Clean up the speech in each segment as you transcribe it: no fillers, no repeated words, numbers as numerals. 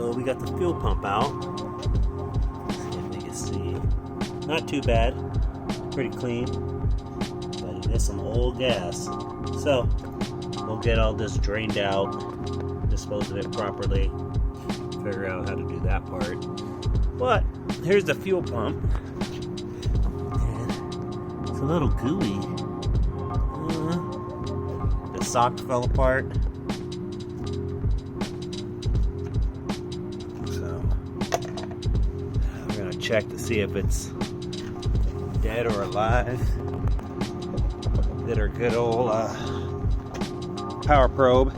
So we got the fuel pump out. Let's see if we can see. Not too bad. Pretty clean. But it is some old gas. So we'll get all this drained out, dispose of it properly, figure out how to do that part. But here's the fuel pump. And it's a little gooey. The sock fell apart. So we're gonna check to see if it's dead or alive. Did our good old power probe.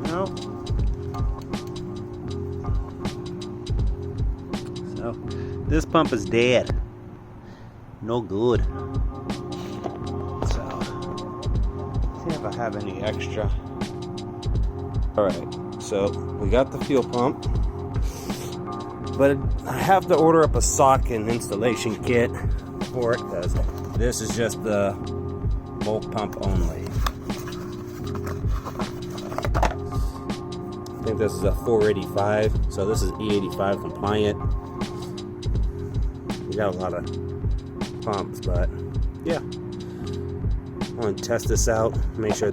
No. So this pump is dead. No good. So see if I have any extra. Alright, so we got the fuel pump, but I have to order up a sock and installation kit for it because this is just the bulk pump only. I think this is a 485, so this is E85 compliant. We got a lot of pumps, but yeah, I want to test this out, make sure.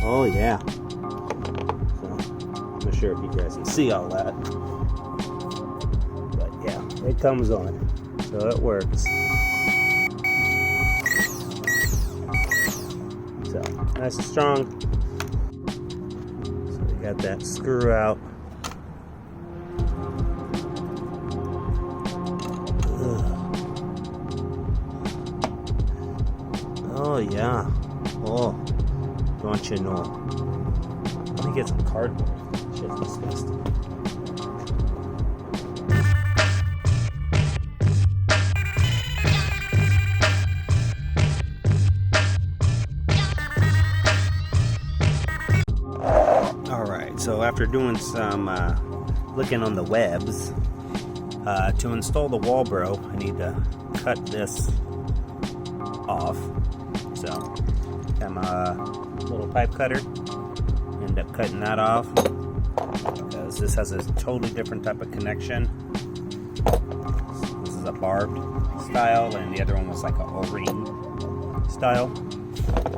Oh yeah. So I'm not sure if you guys can see all that, but yeah, it comes on, so it works. So nice and strong. So we got that screw out. Oh yeah. Oh. Don't you know? Let me get some cardboard. Shit's disgusting. Alright, so after doing some looking on the webs, to install the Walbro, I need to cut this off. So, got my little pipe cutter, end up cutting that off because this has a totally different type of connection. This is a barbed style and the other one was like a O-ring style.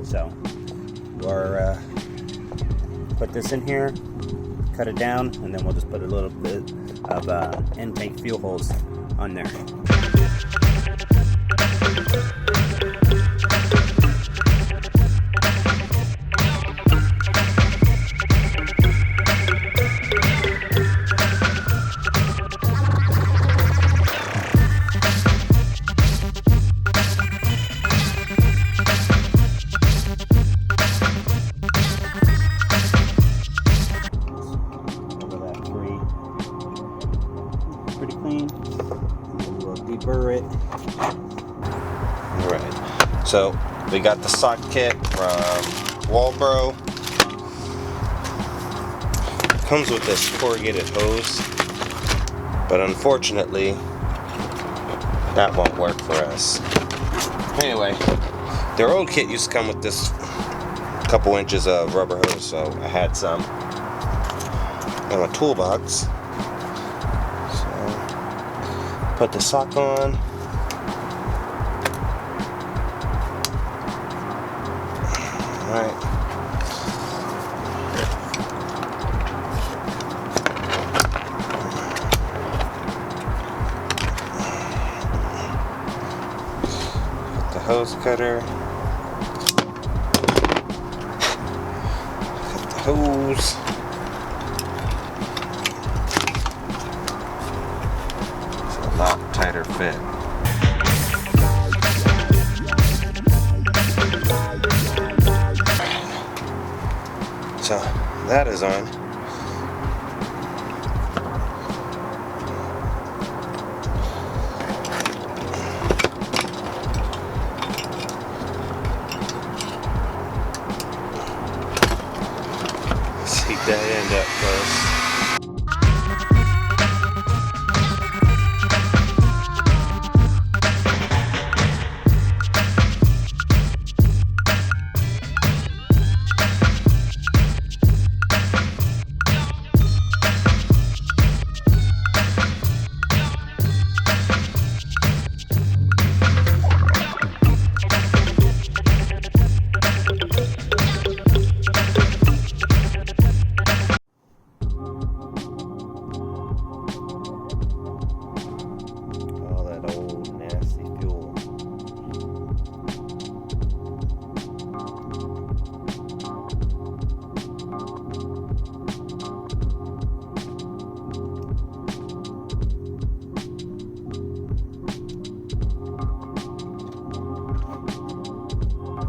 So we'll put this in here, cut it down, and then we'll just put a little bit of intake fuel hose on there. Pretty clean. And we'll deburr it. Alright, so we got the sock kit from Walbro. It comes with this corrugated hose, but unfortunately that won't work for us. Anyway, their old kit used to come with this couple inches of rubber hose, so I had some in my toolbox. Put the sock on. Alright. Put the hose cutter. Cut the hose. Lot tighter fit. So that is on. See, dead end at first.